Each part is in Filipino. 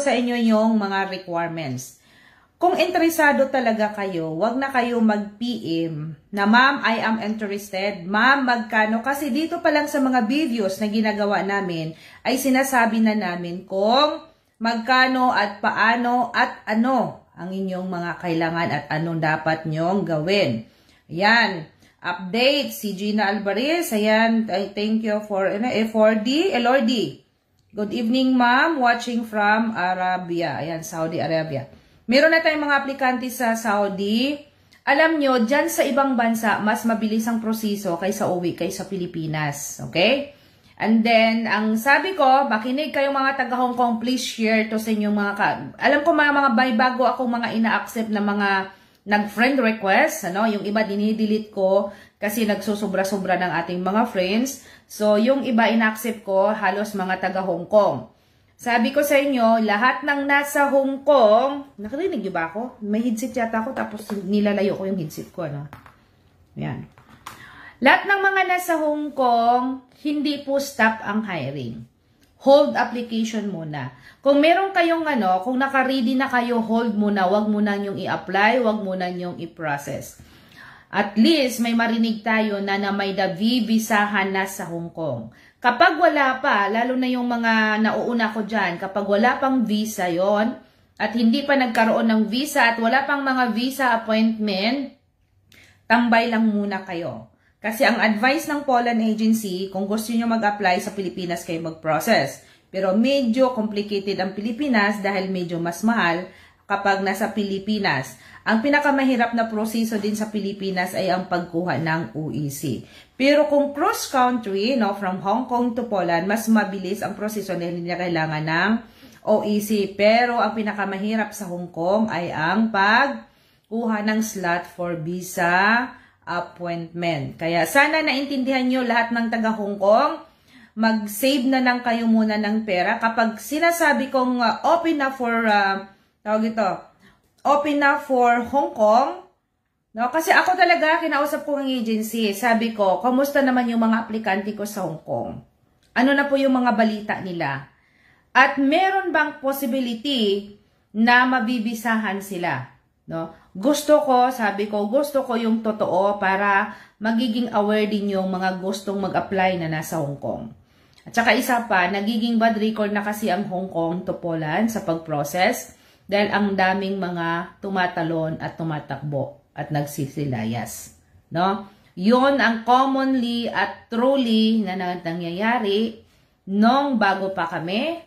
sa inyo yung mga requirements. Kung interesado talaga kayo, wag na kayo mag-PM na ma'am, I am interested. Ma'am, magkano? Kasi dito pa lang sa mga videos na ginagawa namin, ay sinasabi na namin kung magkano at paano at ano ang inyong mga kailangan at anong dapat nyong gawin. Ayan. Update, si Gina Alvarez. Ayan, thank you for F4D, LRD. Good evening, ma'am. Watching from Arabia. Ayan, Saudi Arabia. Meron na tayong mga aplikante sa Saudi. Alam nyo, dyan sa ibang bansa, mas mabilis ang proseso kaysa uwi, kaysa Pilipinas. Okay? And then, ang sabi ko, makinig kayong mga taga-Hong Kong, please share to sa inyong mga alam ko mga bago akong mga ina-accept na mga nag-friend request. Ano? Yung iba dinidelete ko kasi nagsusobra-sobra ng ating mga friends. So, yung iba ina-accept ko, halos mga taga-Hong Kong. Sabi ko sa inyo, lahat ng nasa Hong Kong, nakarinig niyo ba ako? May headset yata ako, tapos nilalayo ko yung headset ko, ano? Yan. Lahat ng mga nasa Hong Kong, hindi po stop ang hiring. Hold application muna. Kung meron kayong kung naka-ready na kayo, hold muna. Huwag muna nyong i-apply, huwag muna nyong i-process. At least, may marinig tayo na may visahan na sa Hong Kong. Kapag wala pa, lalo na yung mga nauuna ko dyan, kapag wala pang visa yon at hindi pa nagkaroon ng visa at wala pang mga visa appointment, tambay lang muna kayo. Kasi ang advice ng Poland Agency, kung gusto niyo mag-apply sa Pilipinas kayo mag-process. Pero medyo complicated ang Pilipinas dahil medyo mas mahal kapag nasa Pilipinas. Ang pinakamahirap na proseso din sa Pilipinas ay ang pagkuha ng UEC. Pero kung cross-country, from Hong Kong to Poland, mas mabilis ang proseso dahil hindi na kailangan ng OEC. Pero ang pinakamahirap sa Hong Kong ay ang pagkuha ng slot for visa appointment. Kaya sana naintindihan nyo lahat ng taga Hong Kong, mag-save na lang kayo muna ng pera. Kapag sinasabi kong open na for, open na for Hong Kong, kasi ako talaga, kinausap ko ng agency, sabi ko, kamusta naman yung mga aplikante ko sa Hong Kong? Ano na po yung mga balita nila? At meron bang possibility na mabibisahan sila? Gusto ko, sabi ko, gusto ko yung totoo para magiging aware din yung mga gustong mag-apply na nasa Hong Kong. At saka isa pa, nagiging bad record na kasi ang Hong Kong to Poland sa pag-process dahil ang daming mga tumatalon at tumatakbo at nagsisilayas. Yun ang commonly at truly na nangyayari nung bago pa kami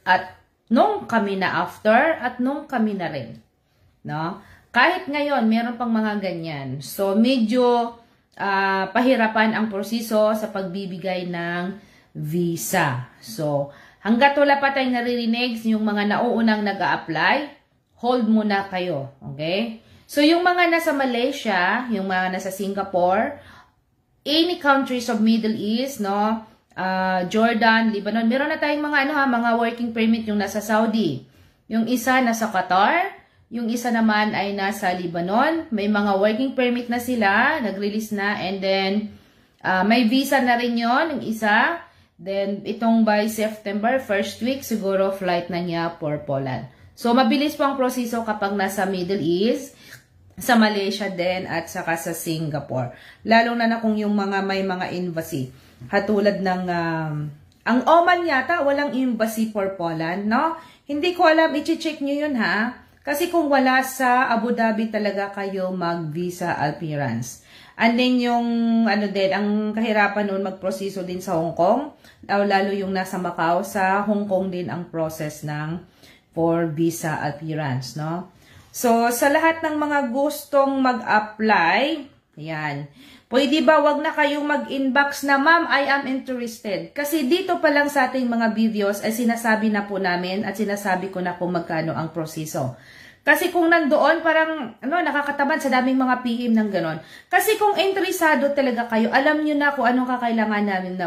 at nung kami na after at nung kami na rin. Kahit ngayon, meron pang mga ganyan. So, medyo pahirapan ang proseso sa pagbibigay ng visa. So, hanggat wala pa tayong naririnig yung mga nauunang nag-a-apply, hold muna kayo. Okay? So, yung mga nasa Malaysia, yung mga nasa Singapore, any countries of Middle East, Jordan, Lebanon, meron na tayong mga working permit yung nasa Saudi. Yung isa nasa Qatar, yung isa naman ay nasa Lebanon. May mga working permit na sila, nag-release na, and then may visa na rin yon yung isa. Then, itong by September, first week, siguro flight na niya for Poland. So, mabilis po ang proseso kapag nasa Middle East, sa Malaysia din, at saka sa Singapore. Lalo na kung yung may mga embassy. Hatulad ng, ang Oman yata, walang embassy for Poland, Hindi ko alam, i-check nyo yun, ha? Kasi kung wala sa Abu Dhabi talaga kayo mag-visa appearance. And then yung, ang kahirapan noon magproseso din sa Hong Kong, lalo yung nasa Macau, sa Hong Kong din ang process for visa appearance, So, sa lahat ng mga gustong mag-apply, yan, pwede ba wag na kayong mag-inbox na, ma'am, I am interested. Kasi dito pa lang sa ating mga videos ay sinasabi na po namin at sinasabi ko na kung magkano ang proseso. Kasi kung nandoon, parang, nakakatamad sa daming mga PM ng ganon. Kasi kung interesado talaga kayo, alam nyo na kung anong kakailanganin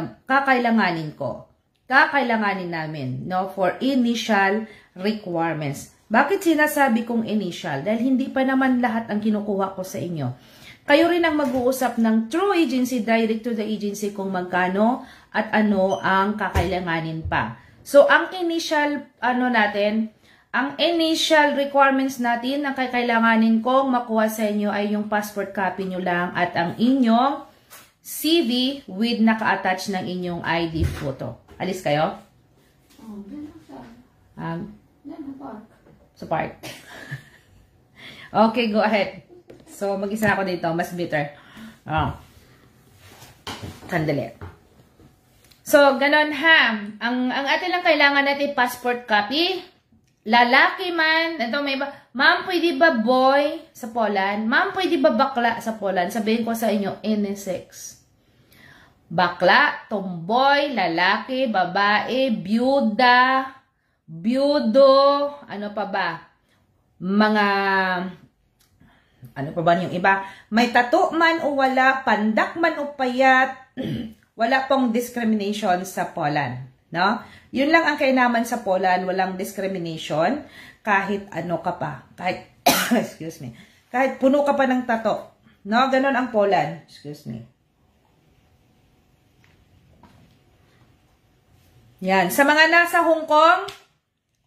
namin, for initial requirements. Bakit sinasabi kong initial? Dahil hindi pa naman lahat ang kinukuha ko sa inyo. Kayo rin ang mag-uusap ng true agency, direct to the agency kung magkano at ano ang kakailanganin pa. So, ang initial, ang initial requirements natin na kailanganin kong makuha sa inyo ay yung passport copy nyo lang at ang inyong CV with naka-attach ng inyong ID photo. Alis kayo? Sa park. Okay, go ahead. So, mag-isa ako dito. Mas bitter. Sandali. So, ganon ha. Ang atin lang kailangan natin passport copy. Lalaki man. Ito may ba? Ma'am, pwede ba boy sa Poland? Ma'am, pwede ba bakla sa Poland? Sabihin ko sa inyo, unisex. Bakla, tomboy, lalaki, babae, byuda, byudo, ano pa ba? Mga, ano pa ba yung iba? May tattoo man o wala, pandak man o payat, wala pong discrimination sa Poland. No? Yun lang ang kainaman sa Poland, walang discrimination, kahit ano ka pa. Kahit, excuse me, kahit puno ka pa ng tattoo. No? Ganon ang Poland. Excuse me. Yan. Sa mga nasa Hong Kong,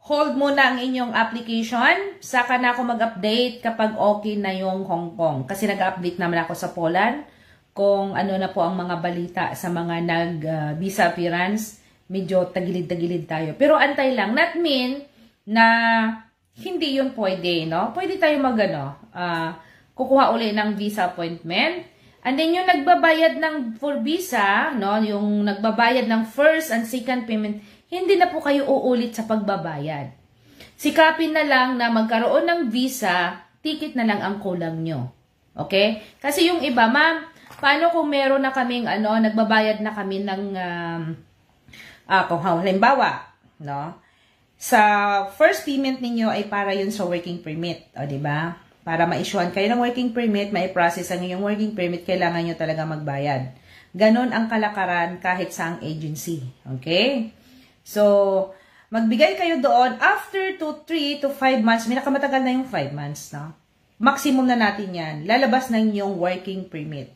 hold muna ang inyong application. Saka na ako mag-update kapag okay na yung Hong Kong. Kasi nag-update naman ako sa Poland kung ano na po ang mga balita sa mga nag-visa appearance. Medyo tagilid-tagilid tayo. Pero antay lang. Not mean na hindi yun pwede, no? Pwede tayo kukuha uli ng visa appointment. And then yung nagbabayad for visa, no, yung nagbabayad ng first and second payment, hindi na po kayo uulit sa pagbabayad. Sikapin na lang na magkaroon ng visa, ticket na lang ang kulang nyo. Okay? Kasi yung iba, ma'am, paano kung meron na kaming, nagbabayad na kami ng, kung halimbawa, no, sa first payment ninyo ay para yun sa working permit, o diba? Para ma-issuean kayo ng working permit, ma-process ang inyong working permit, kailangan nyo talaga magbayad. Ganon ang kalakaran kahit sa ang agency. Okay? So, magbigay kayo doon after 3 to 5 months. May nakamatagal na yung 5 months, no? Maximum na natin yan. Lalabas na yung working permit.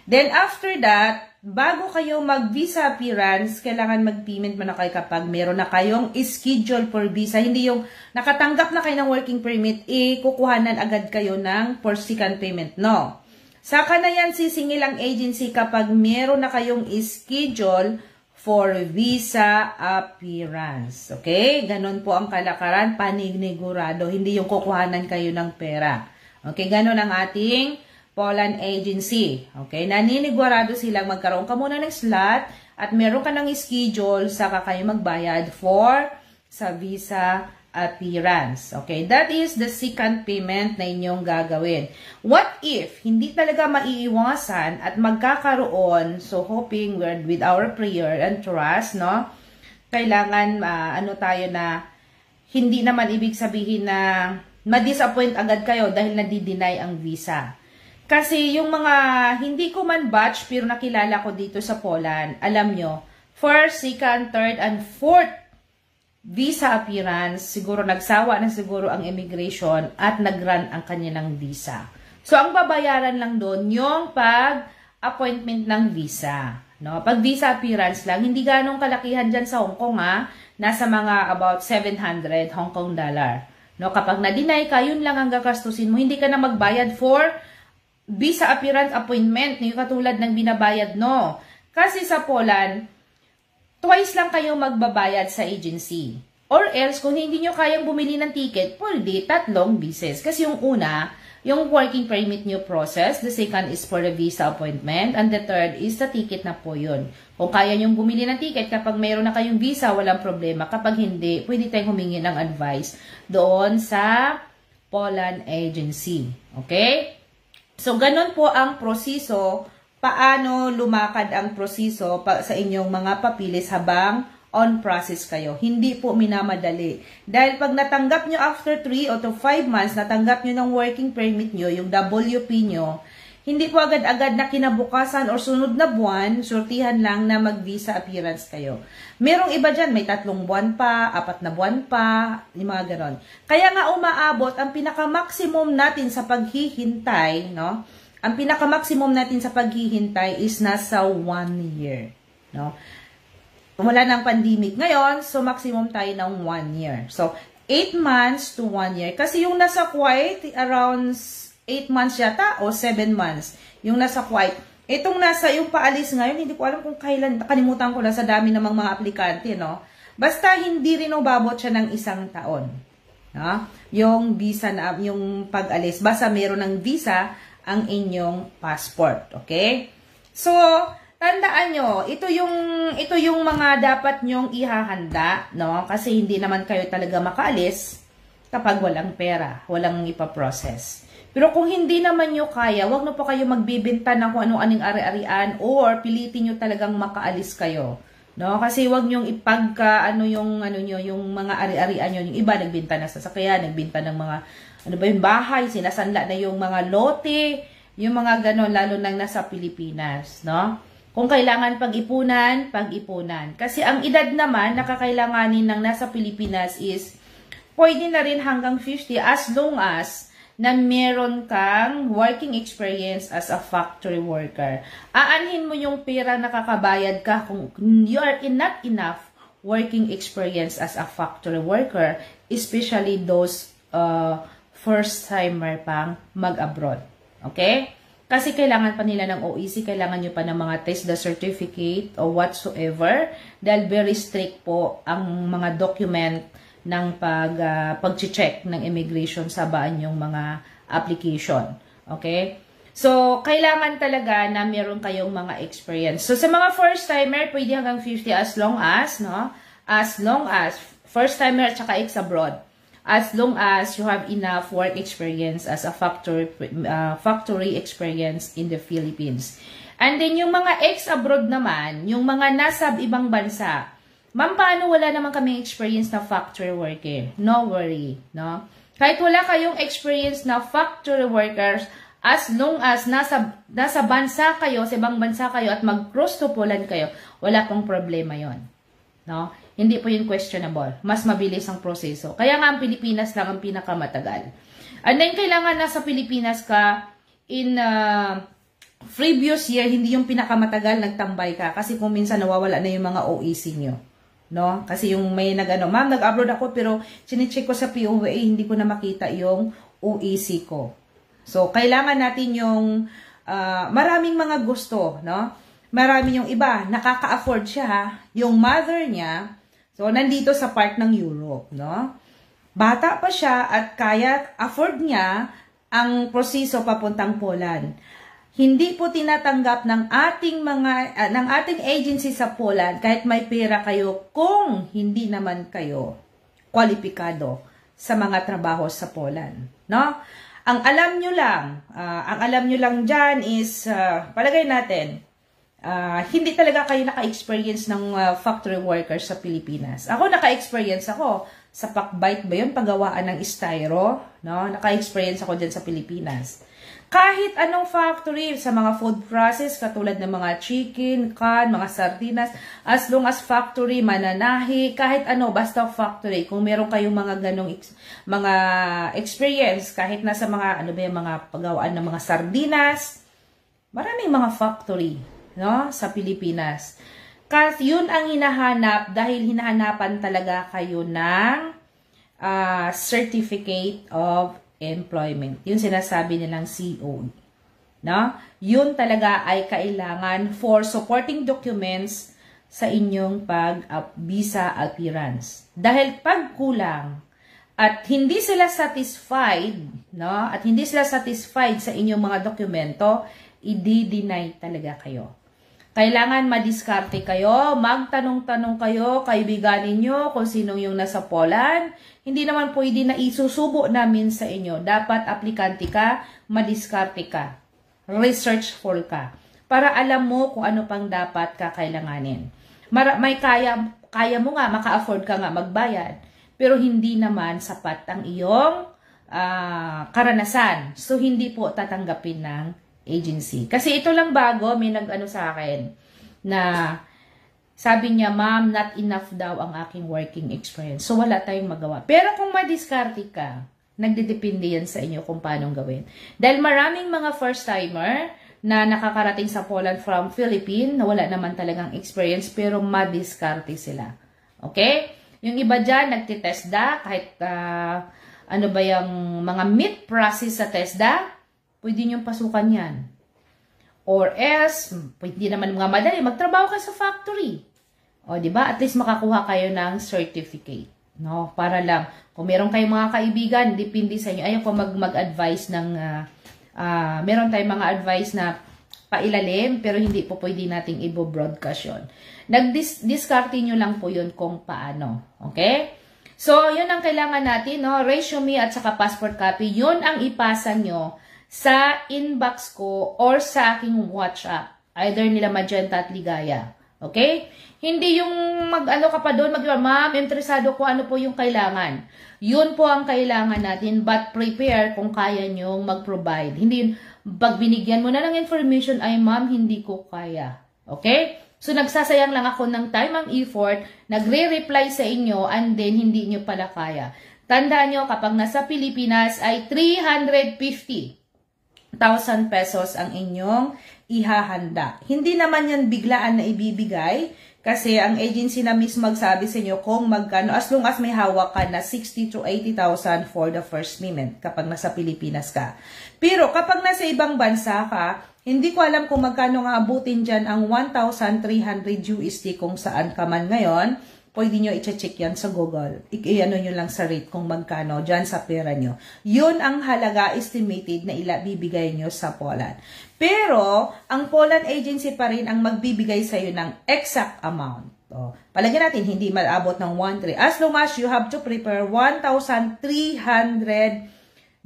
Then, after that, bago kayo mag-visa appearance, kailangan mag-payment mo na kayo kapag meron na kayong schedule for visa. Hindi yung nakatanggap na kayo ng working permit, kukuhanan agad kayo ng for second payment. No. Saka na yan sisingil ang agency kapag meron na kayong schedule for visa appearance. Okay? Ganon po ang kalakaran, panigurado. Hindi yung kukuhanan kayo ng pera. Okay? Ganon ang ating Poland agency. Okay? Naninigurado silang magkaroon ka muna ng slot at meron ka ng schedule saka kayo magbayad sa visa appearance. Okay? That is the second payment na inyong gagawin. What if hindi talaga maiiwasan at magkakaroon, so hoping with our prayer and trust, no? Kailangan tayo na hindi naman ibig sabihin na ma-disappoint agad kayo dahil nadi-deny ang visa. Kasi yung mga hindi ko man batch pero nakilala ko dito sa Poland, alam nyo, first, second, third, and fourth visa appearance, siguro nagsawa na siguro ang immigration at nag-run ang kanilang visa. So, ang babayaran lang doon yung pag-appointment ng visa. No? Pag visa appearance lang, hindi ganong kalakihan dyan sa Hong Kong, ha? Nasa mga about 700 Hong Kong dollar. No? Kapag na-deny ka, yun lang ang gagastusin mo. Hindi ka na magbayad for visa appearance appointment, yung katulad ng binabayad, no. Kasi sa Poland, twice lang kayong magbabayad sa agency. Or else, kung hindi nyo kayang bumili ng ticket, pwede 3 beses. Kasi yung una, yung working permit nyo process, the second is for the visa appointment, and the third is the ticket na po yun. Kung kaya nyo bumili ng ticket, kapag mayroon na kayong visa, walang problema. Kapag hindi, pwede tayong humingi ng advice doon sa Poland agency. Okay? So, ganun po ang proseso, paano lumakad ang proseso sa inyong mga papilis habang on process kayo. Hindi po minamadali. Dahil pag natanggap nyo after 3 o to 5 months, natanggap nyo ng working permit nyo, yung WP nyo, hindi po agad-agad na kinabukasan or sunod na buwan, surtihan lang na mag-visa appearance kayo. Merong iba dyan, may 3 buwan pa, 4 na buwan pa, yung mga ganon. Kaya nga umaabot, ang pinaka-maximum natin sa paghihintay, no? Ang pinaka-maximum natin sa paghihintay is nasa 1 year, no? Wala ng pandemic ngayon, so maximum tayo ng 1 year. So, 8 months to 1 year. Kasi yung nasa Kuwait, around 8 months yata o 7 months. Yung nasa Kuwait. Itong nasa yung paalis ngayon, hindi ko alam kung kailan, kalimutan ko na sa dami namang mga aplikante, no? Basta hindi rin umabot siya ng 1 taon. No? Yung visa na, yung pag-alis. Basta meron ng visa ang inyong passport. Okay? So, tandaan nyo, ito yung mga dapat nyong ihahanda, no? Kasi hindi naman kayo talaga makaalis kapag walang pera, walang ipaprocess. Pero kung hindi naman nyo kaya, wag na po kayo magbibenta ng kung anong ari-arian or pilitin nyo talagang makaalis kayo. No? Kasi wag nyong ipagka yung mga ari-arian nyo. Yung iba nagbenta ng sasakyan, nagbenta ng mga yung bahay, sinasanla na yung mga lote, yung mga ganon, lalo nang nasa Pilipinas, no? Kung kailangan pag-ipunan, pag-ipunan. Kasi ang edad naman nakakailanganin ng nasa Pilipinas is pwede na rin hanggang 50 as long as na meron kang working experience as a factory worker. Aanhin mo yung pera na nakakabayad ka kung you are not enough working experience as a factory worker, especially those first-timer pang mag-abroad. Okay? Kasi kailangan pa nila ng OEC, kailangan nyo pa ng mga TESDA certificate or whatsoever, dahil very strict po ang mga document ng pag-check ng immigration sa baan yung mga application. Okay? So, kailangan talaga na meron kayong mga experience. So, sa mga first-timer, pwede hanggang 50 as long as first-timer at saka ex-abroad. As long as you have enough work experience as a factory experience in the Philippines. And then, yung mga ex-abroad naman, yung mga nasa ibang bansa, ma'am, paano wala naman kaming experience na factory worker? No worry, no? Kahit wala kayong experience na factory workers, as long as nasa bansa kayo, sa ibang bansa kayo, at mag-cross to Poland kayo, wala pong problema yon, no? Hindi po yun questionable. Mas mabilis ang proseso. Kaya nga ang Pilipinas lang ang pinakamatagal. And then, kailangan nasa Pilipinas ka in previous year, hindi yung pinakamatagal nagtambay ka. Kasi kung minsan nawawala na yung mga OEC nyo. No? Kasi yung may ma'am, nag-abroad ako pero sinicheck ko sa POA, hindi ko na makita yung OEC ko. So, kailangan natin yung maraming mga gusto, no? Marami yung iba, nakaka-afford siya, yung mother niya, so, nandito sa part ng Europe, no? Bata pa siya at kaya afford niya ang proseso papuntang Poland. Hindi po tinatanggap ng ating agency sa Poland kahit may pera kayo kung hindi naman kayo kwalipikado sa mga trabaho sa Poland, no? Ang alam nyo lang diyan is palagay natin hindi talaga kayo naka-experience ng factory workers sa Pilipinas. Ako naka-experience ako sa Pakbite ba 'yun, paggawaan ng styro, no? Naka-experience ako diyan sa Pilipinas. Kahit anong factory, sa mga food process, katulad ng mga chicken, can, mga sardinas, as long as factory, mananahi, kahit ano, basta factory. Kung meron kayong mga ganong mga experience, kahit nasa mga, mga paggawaan ng mga sardinas, maraming mga factory, no, sa Pilipinas. Kasi yun ang hinahanap dahil hinahanapan talaga kayo ng Certificate of Employment. Yung sinasabi nilang COE. No? Yun talaga ay kailangan for supporting documents sa inyong visa appearance. Dahil pag kulang at hindi sila satisfied, no? At hindi sila satisfied sa inyong mga dokumento, i-deny talaga kayo. Kailangan madiskarte kayo, magtanong-tanong kayo, kaibigan ninyo kung sinong yung nasa Poland. Hindi naman pwede na isusubo namin sa inyo. Dapat aplikante ka, madiskarte ka, researchful ka, para alam mo kung ano pang dapat kakailanganin. May kaya mo nga, maka-afford ka nga magbayad, pero hindi naman sapat ang iyong karanasan. So, hindi po tatanggapin ng agency. Kasi ito lang bago, may nag-ano sa akin na sabi niya, ma'am, not enough daw ang aking working experience. So, wala tayong magawa. Pero kung madiskarte ka, nagdedepende yan sa inyo kung paano gawin. Dahil maraming mga first-timer na nakakarating sa Poland from Philippines, na wala naman talagang experience, pero madiskarte sila. Okay? Yung iba dyan, nagtitesda, kahit ano ba yung mga meat process sa TESDA, pwede nyo pasukan yan. Or else, pwede naman mga madali, magtrabaho ka sa factory. O, di ba? At least makakuha kayo ng certificate. No? Para lang, kung meron kayong mga kaibigan, depende sa inyo. Ayaw ko mag-advise ng, meron tayong mga advice na pailalim, pero hindi po pwede nating i-broadcast yun. Nag-discarte nyo lang po yun kung paano. Okay? So, yun ang kailangan natin, no? Resume at saka passport copy. Yun ang ipasa nyo sa inbox ko or sa aking WhatsApp. Either nila Magenta at Ligaya. Okay? Hindi yung mag-ano ka pa doon, ma'am, interesado ko ano po yung kailangan. Yun po ang kailangan natin, but prepare kung kaya nyo mag-provide. Hindi, pag binigyan mo na ng information, ay ma'am, hindi ko kaya. Okay? So, nagsasayang lang ako ng time ang effort, nagre-reply sa inyo, and then hindi nyo pala kaya. Tandaan nyo, kapag nasa Pilipinas ay 350,000 pesos ang inyong ihahanda. Hindi naman yan biglaan na ibibigay kasi ang agency na mismo magsabi sa inyo kung magkano, as long as may hawak ka na 60,000 to 80,000 for the first payment kapag nasa Pilipinas ka. Pero kapag nasa ibang bansa ka, hindi ko alam kung magkano nga abutin dyan ang 1,300 USD kung saan ka man ngayon. Pwede nyo i-check yan sa Google. I-ano nyo lang sa rate kung magkano dyan sa pera nyo. Yun ang halaga estimated na bibigay nyo sa Poland. Pero, ang Poland agency pa rin ang magbibigay sa'yo ng exact amount. O, palagyan natin, hindi malabot ng 1,300. As long as you have to prepare 1,300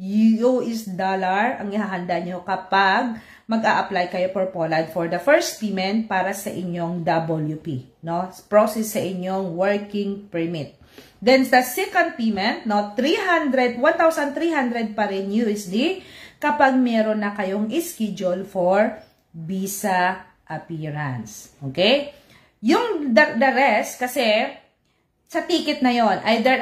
US dollar ang ihahanda nyo kapag mag-a-apply kayo for Poland for the first payment para sa inyong WP, no? Process sa inyong working permit. Then, the second payment, no, 1,300 pa rin USD kapag meron na kayong schedule for visa appearance. Okay? Yung the rest, kasi sa ticket na yon, either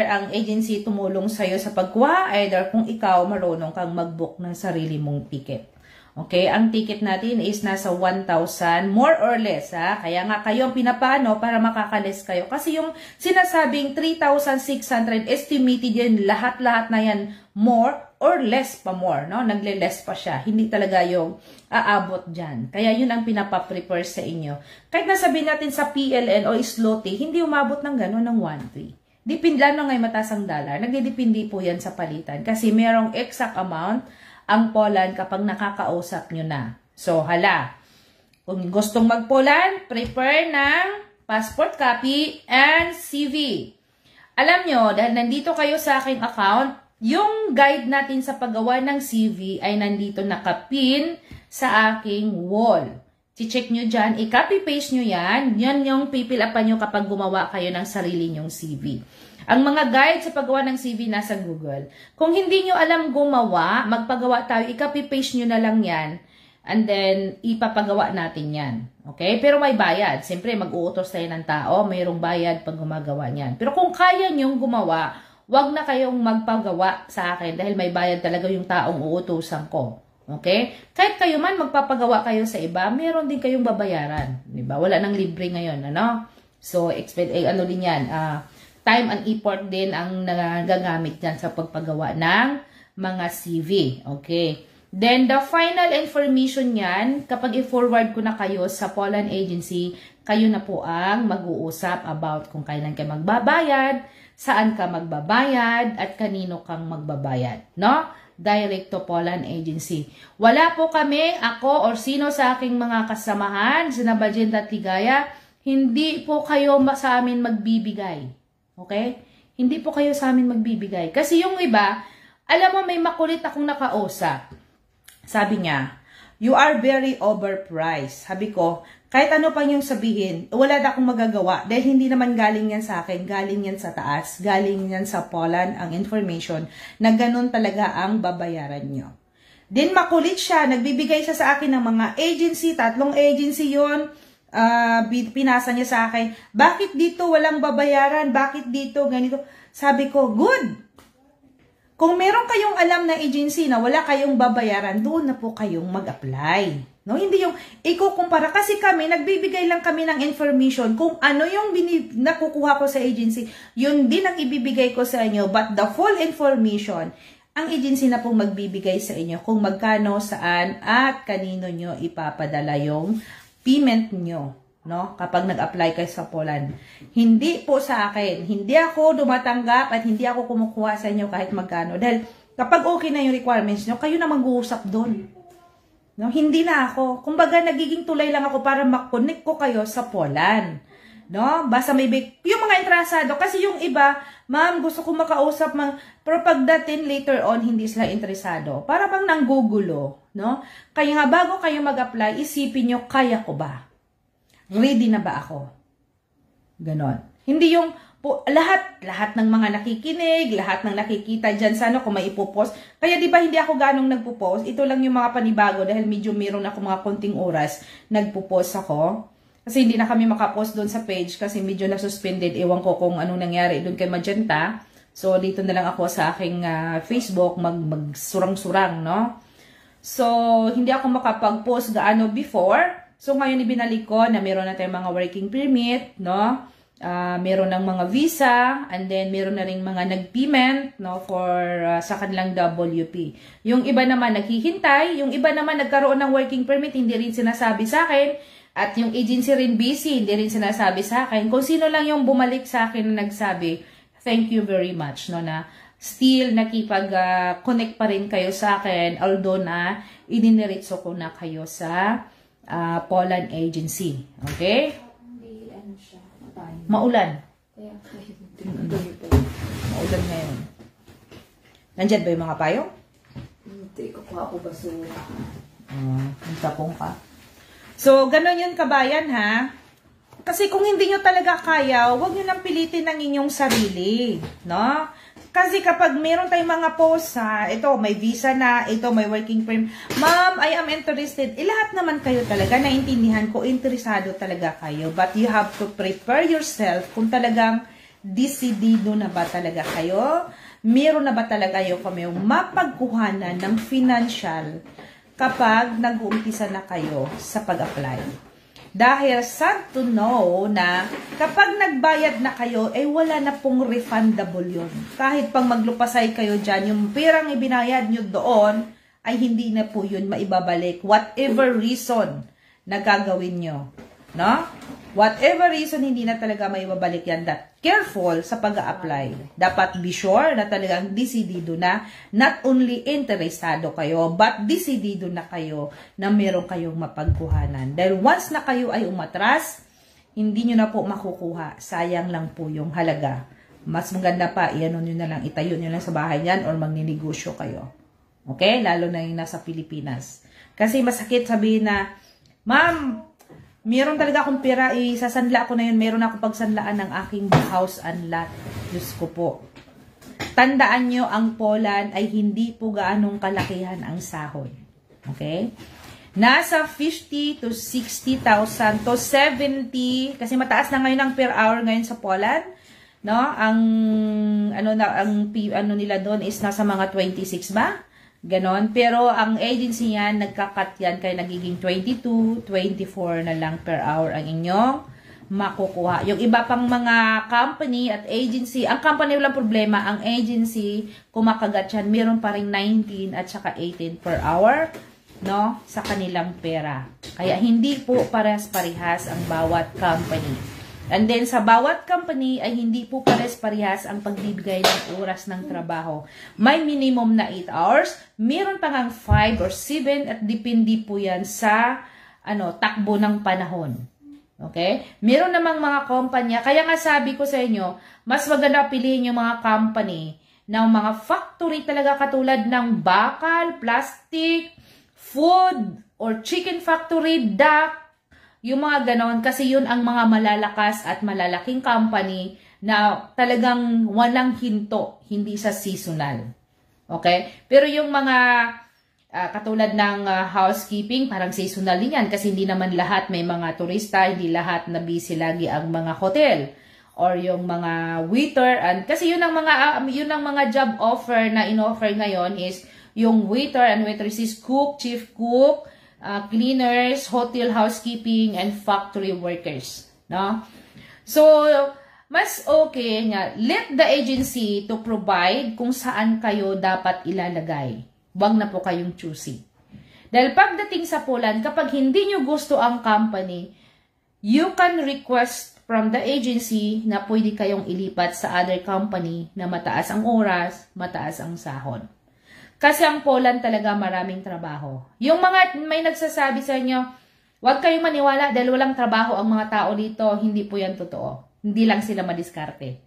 ang agency tumulong sa iyo sa pagkuha, either kung ikaw marunong kang mag-book ng sarili mong ticket. Okay, ang ticket natin is nasa 1,000 more or less, ha. Kaya nga kayo ang pinapano para makakalis kayo. Kasi yung sinasabing 3,600 estimated yan, lahat-lahat na yan more or less pa more, no? Nagle-less pa siya. Hindi talaga yung aabot dyan. Kaya yun ang pinapa-prepare sa inyo. Kahit nasabihin natin sa PLN o Zloty, hindi umabot ng gano'n ng 1,300. Depende lang ngayon mataas ang dollar. Nagdidepende po yan sa palitan. Kasi merong exact amount ang Poland kapag nakakausap nyo na. So, hala. Kung gustong mag-Poland, prepare ng passport copy and CV. Alam nyo, dahil nandito kayo sa aking account, yung guide natin sa paggawa ng CV ay nandito nakapin sa aking wall. I-check nyo dyan, i-copy-paste nyo yan. Yan yung pipilapan nyo kapag gumawa kayo ng sarili nyong CV. Ang mga guide sa paggawa ng CV nasa Google. Kung hindi nyo alam gumawa, magpagawa tayo, i-copy-paste nyo na lang yan. And then, ipapagawa natin yan. Okay? Pero may bayad. Siyempre, mag-uutos tayo ng tao. Mayroong bayad pag gumagawa niyan. Pero kung kaya nyong gumawa, wag na kayong magpagawa sa akin dahil may bayad talaga yung taong uutusan ko. Okay? Kahit kayo man magpapagawa kayo sa iba, meron din kayong babayaran. Diba? Wala nang libre ngayon. Ano? So, ano din yan? Time and effort din ang nagagamit yan sa pagpagawa ng mga CV. Okay? Then, the final information yan, kapag i-forward ko na kayo sa Poland Agency, kayo na po ang mag-uusap about kung kailan kayo magbabayad, saan ka magbabayad, at kanino kang magbabayad. No? Direct to Poland Agency. Wala po kami, ako, or sino sa aking mga kasamahan, sina Magenta at Ligaya, hindi po kayo sa amin magbibigay. Okay? Hindi po kayo sa amin magbibigay. Kasi yung iba, alam mo, may makulit akong nakausap. Sabi niya, you are very overpriced. Sabi ko, kahit ano pang yung sabihin, wala na akong magagawa. Dahil hindi naman galing yan sa akin, galing yan sa taas, galing yan sa Poland ang information na ganun talaga ang babayaran nyo. Then makulit siya, nagbibigay siya sa akin ng mga agency, 3 agency yon. Pinasa niya sa akin, bakit dito walang babayaran? Bakit dito ganito? Sabi ko, good! Kung meron kayong alam na agency na wala kayong babayaran, doon na po kayong mag-apply. No, hindi yung ikukumpara. Kasi kami, nagbibigay lang kami ng information kung ano yung nakukuha ko sa agency, yun din ang ibibigay ko sa inyo. But the full information, ang agency na pong magbibigay sa inyo kung magkano, saan, at kanino nyo ipapadala yung payment nyo. No? Kapag nag-apply kayo sa Poland. Hindi po sa akin. Hindi ako dumatanggap at hindi ako kumukuha sa inyo kahit magkano. Dahil kapag okay na yung requirements nyo, kayo na mag-uusap doon. No, hindi na ako. Kumbaga, nagiging tulay lang ako para makonect ko kayo sa Poland. No? Basta may yung mga interesado. Kasi yung iba, ma'am, gusto ko makausap, pero pagdating later on, hindi sila interesado. Para bang nanggugulo. No? Kaya nga, bago kayo mag-apply, isipin nyo, kaya ko ba? Ready na ba ako? Ganon. Hindi yung lahat ng mga nakikinig, lahat ng nakikita dyan sa kung may ipopost. Kaya di ba hindi ako ganong nagpo-post? Ito lang yung mga panibago dahil medyo meron ako mga konting oras nagpo-post ako. Kasi hindi na kami makapost doon sa page kasi medyo na-suspended. Ewan ko kung anong nangyari doon kay Magenta. So dito na lang ako sa aking Facebook magsurang-surang, no? So hindi ako makapag-post gaano before. So ngayon ibinalik ko na meron na tayong mga working permit, no? Meron ng mga visa, and then meron na ring mga nag-payment, no, for sa kanilang WP. Yung iba naman naghihintay, yung iba naman nagkaroon ng working permit, hindi rin sinasabi sa akin, at yung agency rin busy, hindi rin sinasabi sa akin. Kung sino lang yung bumalik sa akin na nagsabi, thank you very much, no, na still nakipag-connect pa rin kayo sa akin, although na idiniritso ko na kayo sa Poland agency. Okay? Maulan. Maulan ngayon. Nandyan ba yung mga payong? Hindi, kukuha ko basura. Nagtapong ka. So, ganun yun kabayan ha. Kasi kung hindi nyo talaga kaya, huwag nyo nang pilitin ng inyong sarili. No? Kasi kapag meron tayong mga posts ito may visa na, ito may working permit. Ma'am, I am interested. Lahat naman kayo talaga, naintindihan ko, interesado talaga kayo. But you have to prepare yourself kung talagang decidido na ba talaga kayo. Meron na ba talaga kayo kami mapagkuhanan ng financial kapag nag-uumpisa na kayo sa pag-apply. Dahil sad to know na kapag nagbayad na kayo, wala na pong refundable yun. Kahit pang maglupasay kayo dyan, yung perang ibinayad nyo doon, ay hindi na po yun maibabalik. Whatever reason na gagawin nyo. No? Whatever reason, hindi na talaga maibabalik yan. That careful sa pag-a-apply. Dapat be sure na talagang decidido na, not only interesado kayo, but decidido na kayo na meron kayong mapagkuhanan. Dahil once na kayo ay umatras, hindi nyo na po makukuha. Sayang lang po yung halaga. Mas maganda pa, iano nyo na lang, itayo nyo lang sa bahay niyan or magninegosyo kayo. Okay? Lalo na yung nasa Pilipinas. Kasi masakit sabihin na, ma'am, meron talaga akong pera, isasanla ko na yun, meron ako pagsanlaan ng aking house and lot. Diyos ko po. Tandaan nyo, ang Poland ay hindi po gaanong kalakihan ang sahod. Okay? Nasa 50 to 60,000 to 70, kasi mataas na ngayon ang per hour ngayon sa Poland. No? Ang ano nila doon is nasa mga 26 ba? Ganon. Pero ang agency yan, nagkakat yan kaya nagiging 22, 24 na lang per hour ang inyong makukuha. Yung iba pang mga company at agency, ang company walang problema, ang agency, kumakagat yan, meron pa rin 19 at saka 18 per hour, no, sa kanilang pera. Kaya hindi po parehas-parehas ang bawat company. And then, sa bawat company ay hindi po pares-parehas ang pagbibigay ng oras ng trabaho. May minimum na 8 hours, meron pa ngang 5 or 7 at depende po yan sa takbo ng panahon. Okay? Meron namang mga kumpanya, kaya nga sabi ko sa inyo, mas maganda piliin yung mga company ng mga factory talaga katulad ng bakal, plastic, food, or chicken factory, duck, yung mga ganon, kasi yun ang mga malalakas at malalaking company na talagang walang hinto, hindi sa seasonal. Okay? Pero yung mga katulad ng housekeeping, parang seasonal din yan kasi hindi naman lahat may mga turista, hindi lahat na busy lagi ang mga hotel or yung mga waiter. And kasi yun ang mga job offer na in-offer ngayon is yung waiter and waitresses, cook, chief cook, cleaners, hotel housekeeping, and factory workers. No? So, mas okay nga, let the agency to provide kung saan kayo dapat ilalagay. Huwag na po kayong choosy. Dahil pagdating sa Poland, kapag hindi nyo gusto ang company, you can request from the agency na pwede kayong ilipat sa other company na mataas ang oras, mataas ang sahod. Kasi ang Poland talaga maraming trabaho. Yung mga may nagsasabi sa inyo, huwag kayong maniwala dahil walang trabaho ang mga tao dito, hindi po yan totoo. Hindi lang sila madiskarte.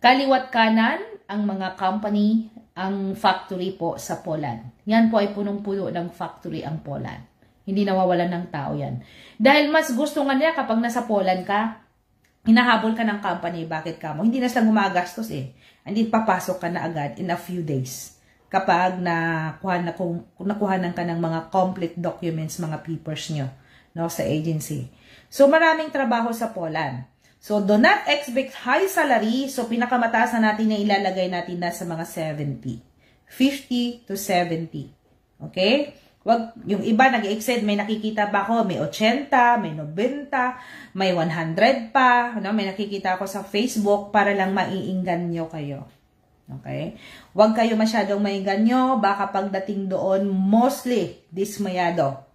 Kaliwat kanan ang mga company, ang factory po sa Poland. Yan po ay punong-puno ng factory ang Poland. Hindi nawawalan ng tao yan. Dahil mas gusto nga nila kapag nasa Poland ka, hinahabol ka ng company, bakit ka mo? Hindi na sila gumagastos eh. Hindi papasok ka na agad in a few days. Kapag nakuhanan ka ng mga complete documents, mga papers nyo, no, sa agency. So, maraming trabaho sa Poland. So, do not expect high salary. So, pinakamataas na natin na ilalagay natin na sa mga 70. 50 to 70. Okay? Wag, yung iba nag-exceed, may nakikita pa ako, may 80, may 90, may 100 pa. No? May nakikita ako sa Facebook para lang maiinganyo kayo. Okay? Huwag kayo masyadong maiinganyo. Baka pagdating doon, mostly dismayado.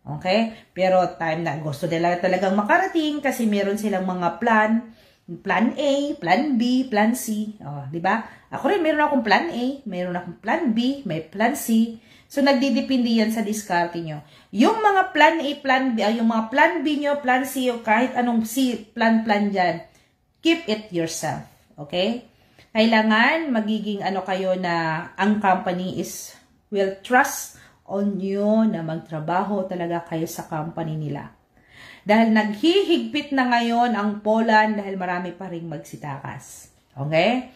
Okay? Pero time na gusto nila talagang makarating kasi meron silang mga plan. Plan A, Plan B, Plan C. Oh, di ba? Ako rin, meron akong Plan A, meron akong Plan B, may Plan C. So, nagdidepende yan sa diskarte nyo. Yung mga Plan A, Plan B, yung mga Plan B nyo, Plan C, o kahit anong C, plan dyan, keep it yourself. Okay? Kailangan magiging kayo na ang company will trust on you na magtrabaho talaga kayo sa company nila. Dahil naghihigpit na ngayon ang Poland dahil marami pa ring magsitakas. Okay?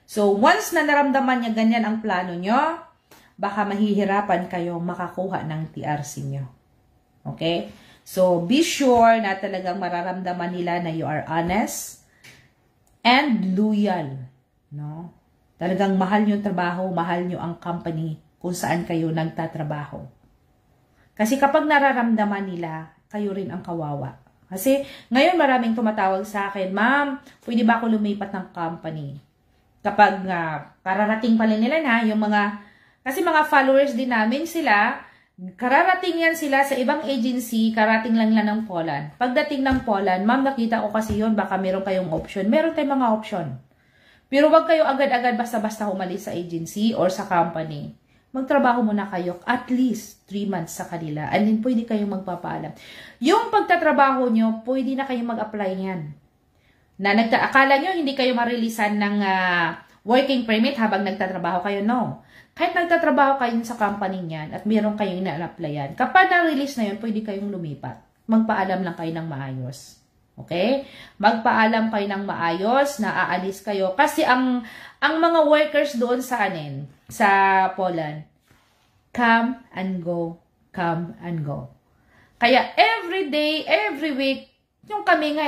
So, once na naramdaman niya ganyan ang plano nyo, baka mahihirapan kayong makakuha ng TRC nyo. Okay? So, be sure na talagang mararamdaman nila na you are honest and loyal. No? Talagang mahal nyo yung trabaho, mahal nyo ang company kung saan kayo nagtatrabaho. Kasi kapag nararamdaman nila, kayo rin ang kawawa. Kasi ngayon maraming tumatawag sa akin, Ma'am, pwede ba ako lumipat ng company? Kapag kararating pala nila na, yung kasi mga followers din namin sila, kararating yan sila sa ibang agency, karating lang ng Poland. Pagdating ng Poland, Ma'am, nakita ko kasi yun, baka meron kayong option. Meron tayong mga option. Pero wag kayo agad-agad basta-basta umalis sa agency or sa company. Magtrabaho muna kayo at least 3 months sa kanila and then pwede kayong magpapaalam. Yung pagtatrabaho nyo, pwede na kayong mag-apply yan. Akala nyo hindi kayo marilisan ng working permit habang nagtatrabaho kayo? No. Kahit nagtatrabaho kayo sa company niyan at meron kayong ina-applyan, kapag na-release na yun, pwede kayong lumipat. Magpaalam lang kayo ng maayos. Okay? Magpaalam kayo ng maayos na aalis kayo. Kasi ang mga workers doon sa Poland, come and go, come and go. Kaya every day, every week, yung kami nga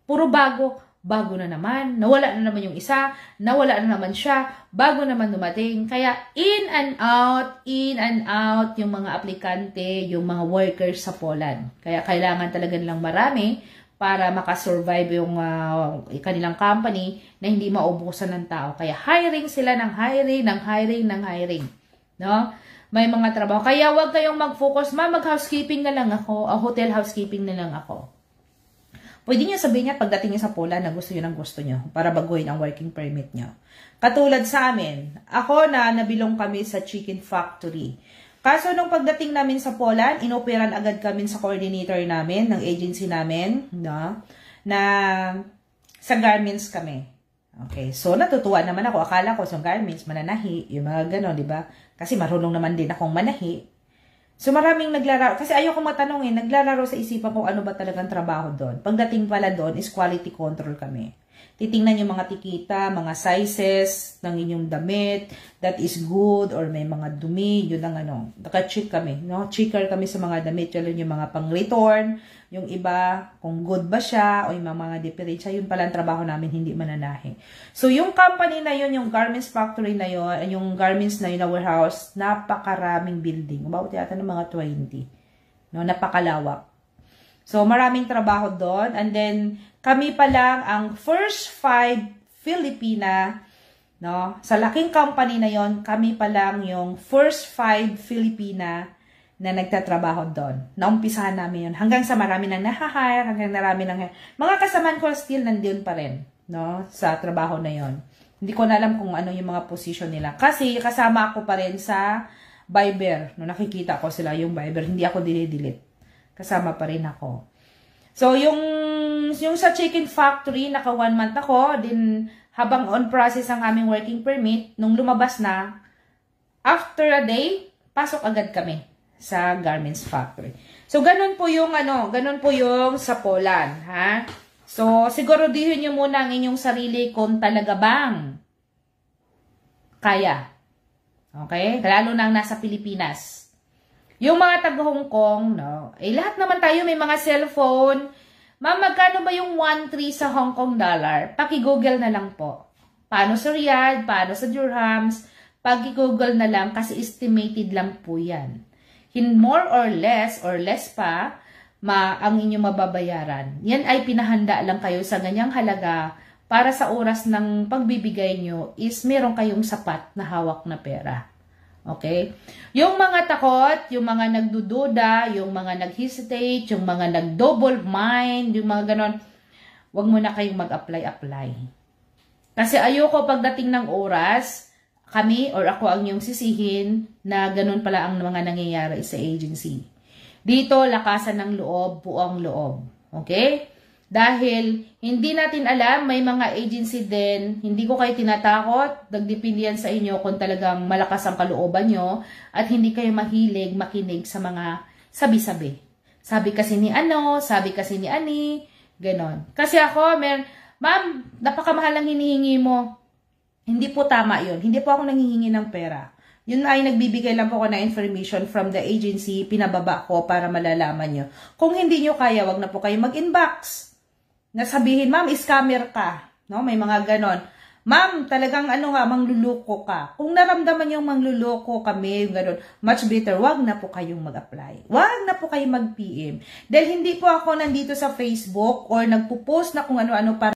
puro bago na naman, nawala na naman yung isa, nawala na naman siya, bago naman dumating. Kaya in and out yung mga aplikante, yung mga workers sa Poland. Kaya kailangan talaga nilang marami para makasurvive yung kanilang company na hindi maubusan ng tao. Kaya hiring sila ng hiring. No? May mga trabaho. Kaya wag kayong mag-focus, mag-housekeeping na lang ako, hotel housekeeping na lang ako. Pwede nyo sabihin niya pagdating niya sa Poland na gusto nyo para baguhin ang working permit nyo. Katulad sa amin, ako nabilong kami sa chicken factory. Kaso nung pagdating namin sa Poland, inoperan agad kami sa coordinator namin, ng agency namin, no? Na sa garments kami. Okay, so natutuwa naman ako. Akala ko sa garments, mananahi, yung mga gano'n, di ba? Kasi marunong naman din akong manahi. So maraming naglalaro, kasi ayoko matanong naglalaro sa isipan ko ano ba talagang trabaho doon. Pagdating pala doon is quality control kami. Titingnan yung mga tikita, mga sizes ng inyong damit, that is good, or may mga dumi, yun ang naka-check kami, no? Checker kami sa mga damit, yun yung mga pang-return, yung iba, kung good ba siya, o yung mga diferensya, yun pala ang trabaho namin, hindi mananahi. So, yung company na yun, yung garments factory na yun, yung garments na yun na warehouse, napakaraming building, about yata ng mga 20. No, napakalawak. So, maraming trabaho doon. And then, kami pa lang ang first 5 Filipina, no? Sa laking company na yon, kami pa lang yung first 5 Filipina na nagtatrabaho doon. Naumpisahan namin yun. Hanggang sa marami nang nahahire, hanggang marami nang... Mga kasamaan ko still nandiyon pa rin, no? Sa trabaho na yon. Hindi ko na alam kung ano yung mga position nila. Kasi kasama ako pa rin sa Viber. No, nakikita ko sila yung Viber. Hindi ako dinidelete. Kasama pa rin ako. So, yung sa chicken factory, naka 1 month ako. Then, habang on process ang aming working permit, nung lumabas na, after a day, pasok agad kami sa garments factory. So, ganun po yung sa Poland, ha? So, siguraduhin nyo muna ang inyong sarili kung talaga bang kaya. Okay? Lalo na nasa Pilipinas. Yung mga taga-Hong Kong, no? Eh, lahat naman tayo may mga cellphone. Ma'am, magkano ba yung 1.3 sa Hong Kong dollar? Paki-google na lang po. Paano sa Riyadh? Paano sa dirhams? Paki-google na lang kasi estimated lang po yan. More or less pa, ang inyong mababayaran. Yan ay pinahanda lang kayo sa ganyang halaga para sa oras ng pagbibigay nyo is meron kayong sapat na hawak na pera. Okay? Yung mga takot, yung mga nagdududa, yung mga nag-hesitate, yung mga nag-double mind, yung mga ganon, wag mo na kayong mag-apply. Kasi ayoko pagdating ng oras, kami or ako ang yung sisihin na ganon pala ang mga nangyayari sa agency. Dito, lakasan ng loob, buong loob. Okay? Dahil hindi natin alam, may mga agency din, hindi ko kayo tinatakot, nagdepende yan sa inyo kung talagang malakas ang kalooban nyo at hindi kayo mahilig makinig sa mga sabi-sabi. Sabi kasi ni sabi kasi ni Ani, ganon. Kasi ako, ma'am, napakamahal ang hinihingi mo. Hindi po tama yun. Hindi po ako nanghihingi ng pera. Yun ay nagbibigay lang po ako ng information from the agency, pinababa ko para malalaman nyo. Kung hindi nyo kaya, wag na po kayo mag-inbox. Nasabihin, ma'am, scammer ka. No? May mga ganon. Ma'am, talagang mangluloko ka. Kung naramdaman yung mangluloko kami, yung ganon, much better, wag na po kayong mag-apply. Wag na po kayong mag-PM. Dahil hindi po ako nandito sa Facebook or nagpo-post na kung ano-ano para